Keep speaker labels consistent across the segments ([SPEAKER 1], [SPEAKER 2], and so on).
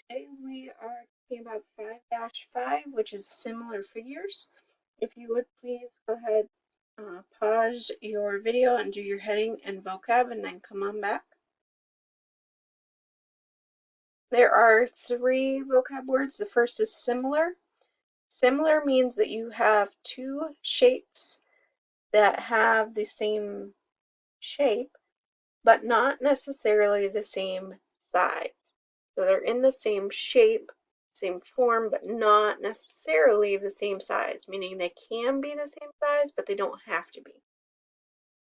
[SPEAKER 1] Today we are talking about 5-5, which is similar figures. If you would please go ahead, pause your video and do your heading and vocab and then come on back. There are 3 vocab words. The first is similar. Similar means that you have 2 shapes that have the same shape, but not necessarily the same size. So they're in the same shape, same form, but not necessarily the same size, meaning they can be the same size, but they don't have to be.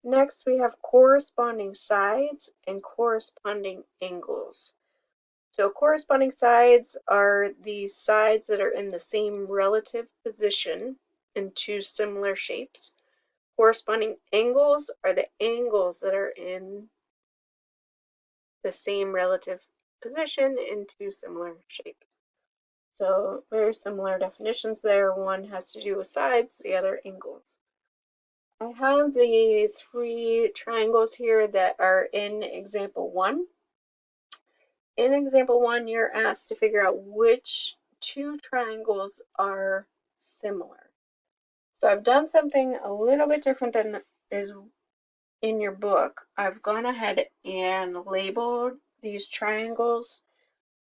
[SPEAKER 1] Next, we have corresponding sides and corresponding angles. So corresponding sides are the sides that are in the same relative position in 2 similar shapes. Corresponding angles are the angles that are in the same relative position in 2 similar shapes. So very similar definitions there. One has to do with sides, the other angles. I have the 3 triangles here that are in example 1. In example 1, you're asked to figure out which 2 triangles are similar. So I've done something a little bit different than is in your book. I've gone ahead and labeled these triangles.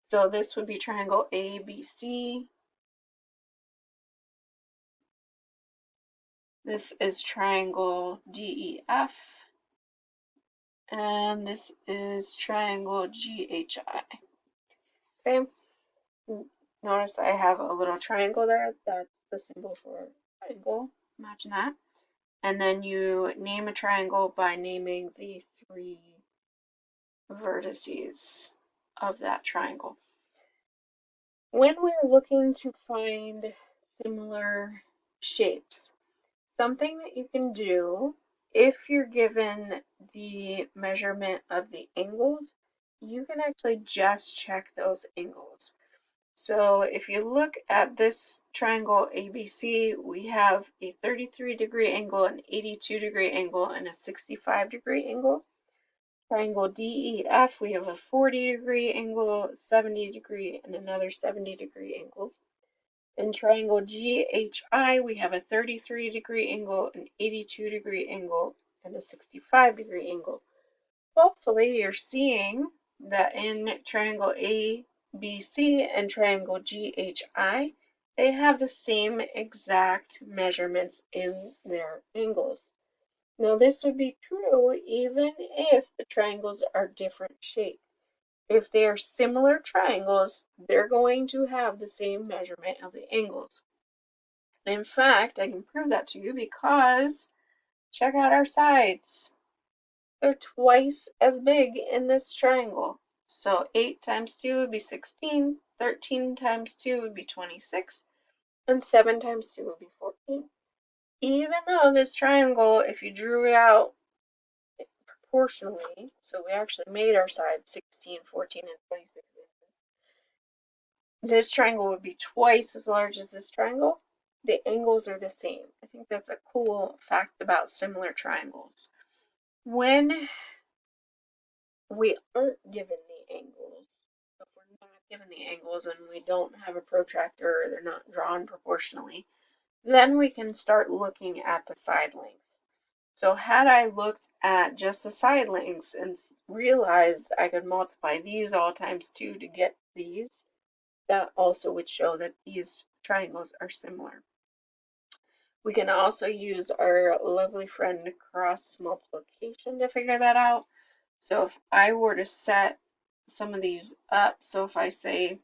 [SPEAKER 1] So this would be triangle ABC. This is triangle DEF. And this is triangle GHI. Okay, notice I have a little triangle there. That's the symbol for triangle. Imagine that. And then you name a triangle by naming the 3 vertices of that triangle. When we're looking to find similar shapes, something that you can do if you're given the measurement of the angles, you can actually just check those angles. So if you look at this triangle ABC, we have a 33-degree angle, an 82-degree angle, and a 65-degree angle. Triangle DEF, we have a 40-degree angle, 70-degree, and another 70-degree angle. In triangle GHI, we have a 33-degree angle, an 82-degree angle, and a 65-degree angle. Hopefully you're seeing that in triangle ABC and triangle GHI, they have the same exact measurements in their angles. Now this would be true even if the triangles are different shapes. If they are similar triangles, they're going to have the same measurement of the angles. In fact, I can prove that to you because check out our sides. They're twice as big in this triangle. So 8 times 2 would be 16, 13 times 2 would be 26, and 7 times 2 would be 14. Even though this triangle, if you drew it out proportionally, so we actually made our sides 16, 14, and 26 inches, this triangle would be twice as large as this triangle. The angles are the same. I think that's a cool fact about similar triangles. When we aren't given the angles, if we're not given the angles and we don't have a protractor or they're not drawn proportionally, then we can start looking at the side lengths. So had I looked at just the side lengths and realized I could multiply these all times 2 to get these, that also would show that these triangles are similar. We can also use our lovely friend cross multiplication to figure that out. So if I were to set some of these up, so if I say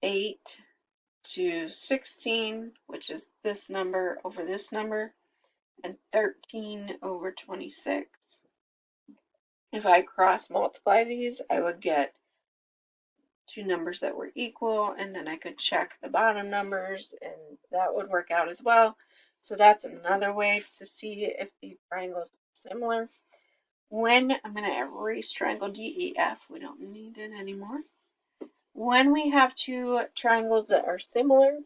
[SPEAKER 1] 8 to 16, which is this number over this number, and 13 over 26. If I cross multiply these, I would get 2 numbers that were equal, and then I could check the bottom numbers, and that would work out as well. So that's another way to see if the triangles are similar. When I'm going to erase triangle DEF, we don't need it anymore. When we have 2 triangles that are similar,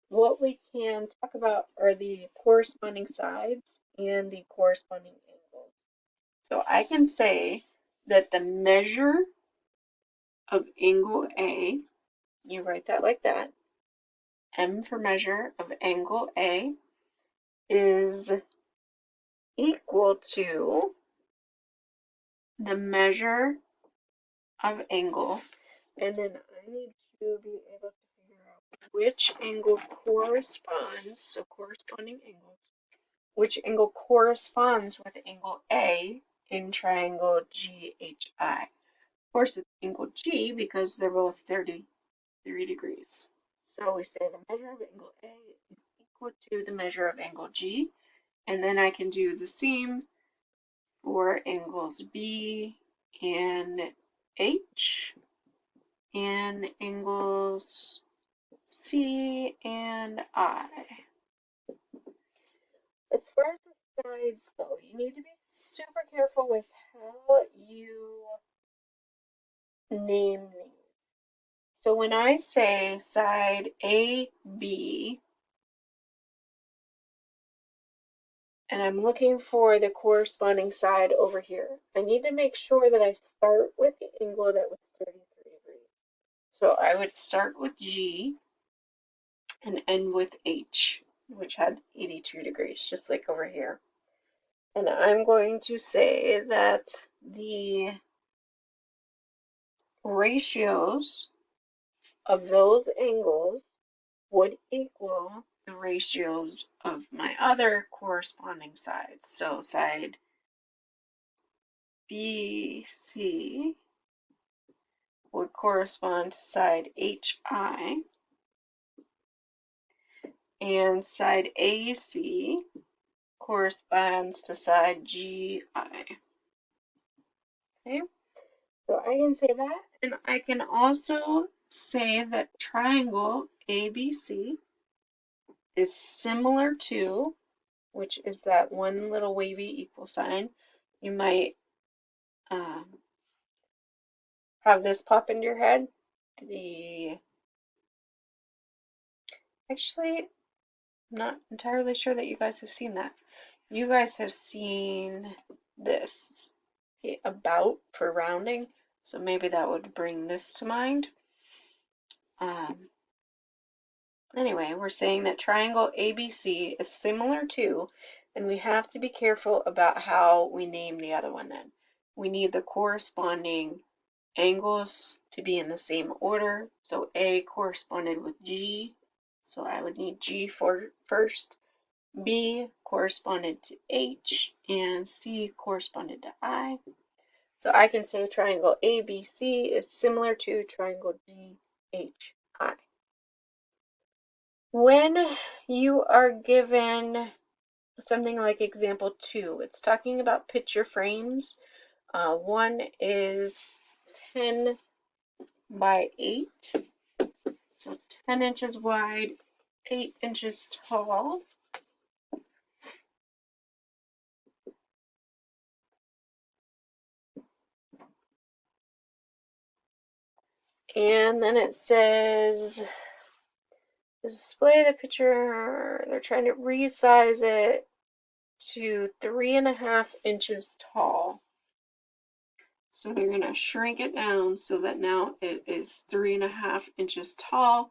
[SPEAKER 1] what we can talk about are the corresponding sides and the corresponding angles. So I can say that the measure of angle A, you write that like that, M for measure of angle A is equal to the measure of angle, and then I need to be able to figure out which angle corresponds, so corresponding angles, which angle corresponds with angle A in triangle GHI. Of course, it's angle G because they're both 33 degrees. So we say the measure of angle A is equal to the measure of angle G, and then I can do the same for angles B and H and angles C and I. As far as the sides go, you need to be super careful with how you name these. So when I say side AB, and I'm looking for the corresponding side over here, I need to make sure that I start with the angle that was 33 degrees. So I would start with G and end with H, which had 82 degrees, just like over here. And I'm going to say that the ratios of those angles would equal the ratios of my other corresponding sides. So side BC would correspond to side HI, and side AC corresponds to side GI. Okay, so I can say that, and I can also say that triangle ABC is similar to, which is that one little wavy equal sign. You might have this pop into your head. Actually, I'm not entirely sure that you guys have seen that. You guys have seen this, the about for rounding, so maybe that would bring this to mind. Anyway, we're saying that triangle ABC is similar to, and we have to be careful about how we name the other one then. We need the corresponding angles to be in the same order. So A corresponded with G, so I would need G for first. B corresponded to H, and C corresponded to I. So I can say triangle ABC is similar to triangle GHI. When you are given something like example 2, it's talking about picture frames. One is 10 by 8, so 10 inches wide, 8 inches tall. And then it says, display the picture, they're trying to resize it to 3.5 inches tall. So they're going to shrink it down so that now it is 3.5 inches tall.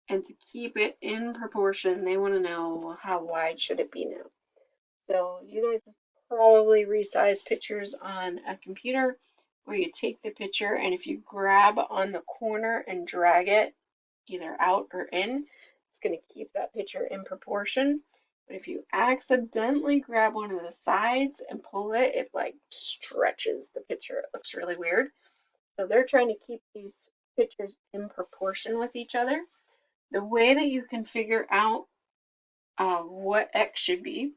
[SPEAKER 1] And to keep it in proportion, they want to know how wide should it be now. So you guys probably resize pictures on a computer where you take the picture and if you grab on the corner and drag it either out or in, it's going to keep that picture in proportion. But if you accidentally grab one of the sides and pull it, it like stretches the picture. It looks really weird. So they're trying to keep these pictures in proportion with each other. The way that you can figure out what X should be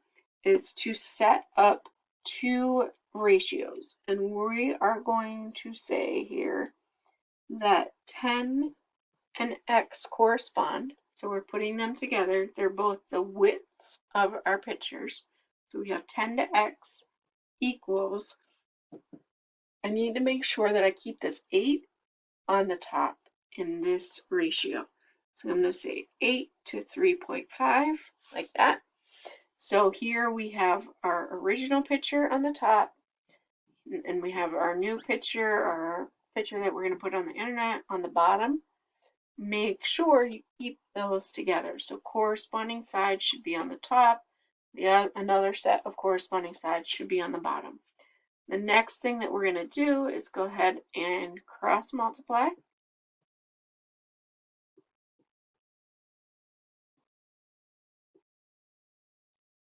[SPEAKER 1] is to set up two ratios. And we are going to say here that 10 and X correspond. So we're putting them together. They're both the widths of our pictures. So we have 10 to X equals, I need to make sure that I keep this 8 on the top in this ratio. So I'm going to say 8 to 3.5, like that. So here we have our original picture on the top, and we have our new picture, our picture that we're going to put on the internet on the bottom, make sure you keep those together. So corresponding sides should be on the top. Another set of corresponding sides should be on the bottom. The next thing that we're going to do is go ahead and cross multiply.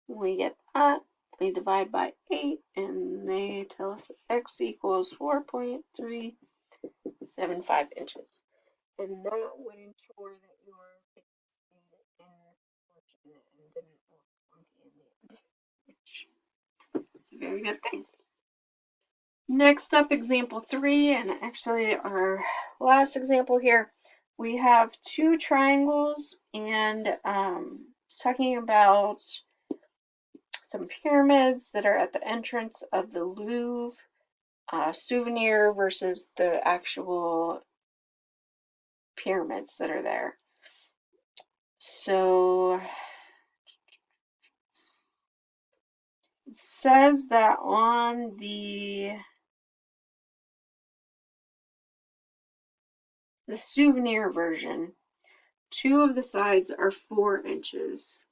[SPEAKER 1] We get that. We divide by 8, and they tell us x equals 4.375 inches. And that would ensure that your picture stayed in proportion and didn't look funky in the end, which is a very good thing. Next up, example 3, and actually our last example here, we have two triangles, and it's talking about some pyramids that are at the entrance of the Louvre souvenir versus the actual pyramids that are there. So it says that on the souvenir version, 2 of the sides are 4 inches.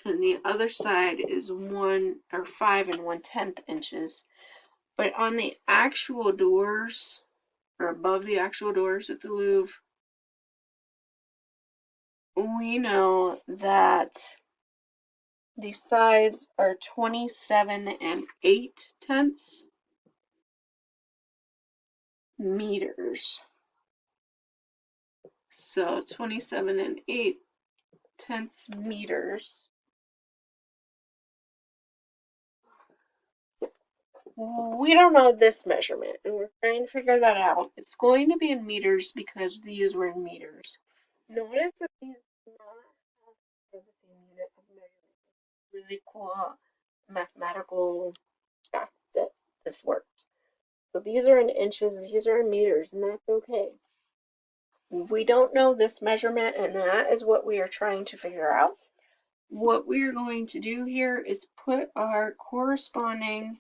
[SPEAKER 1] And the other side is 5 1/10 inches. But on the actual doors, or above the actual doors at the Louvre, we know that the sides are 27 8/10 meters. So 27 8/10 meters. We don't know this measurement, and we're trying to figure that out. It's going to be in meters because these were in meters. Notice that these do not have the same unit of measurement. It's really cool mathematical fact that this works. So these are in inches, these are in meters, and that's okay. We don't know this measurement, and that is what we are trying to figure out. What we are going to do here is put our corresponding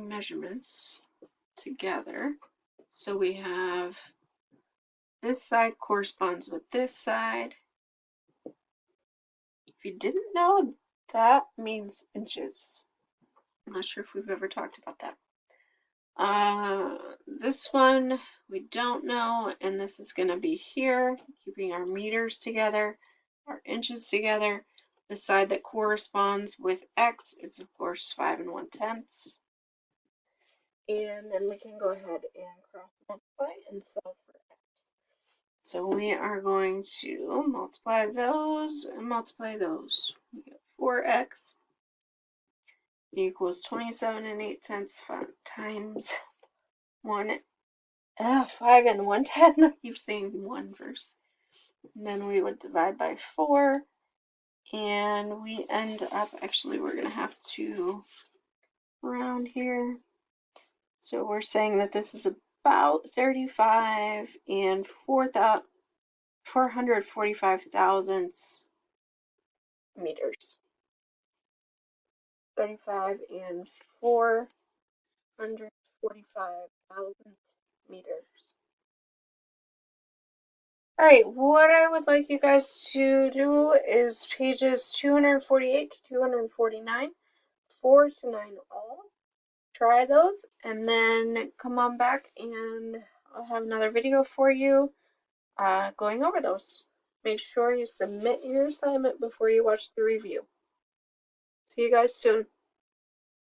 [SPEAKER 1] measurements together. So we have this side corresponds with this side. If you didn't know, that means inches. I'm not sure if we've ever talked about that. This one we don't know, and this is going to be here, keeping our meters together, our inches together. The side that corresponds with x is of course 5 1/10. And then we can go ahead and cross multiply and solve for x. So we are going to multiply those and multiply those. We get 4x equals 27 8/10 times 5 1/10. I keep saying 1 first. And then we would divide by 4. And we end up, actually, we're going to have to round here. So we're saying that this is about 35 and 445 thousandths meters. 35 and 445 thousandths meters. Alright, what I would like you guys to do is pages 248 to 249, 4 to 9 all. Try those, and then come on back and I'll have another video for you going over those. Make sure you submit your assignment before you watch the review. See you guys soon.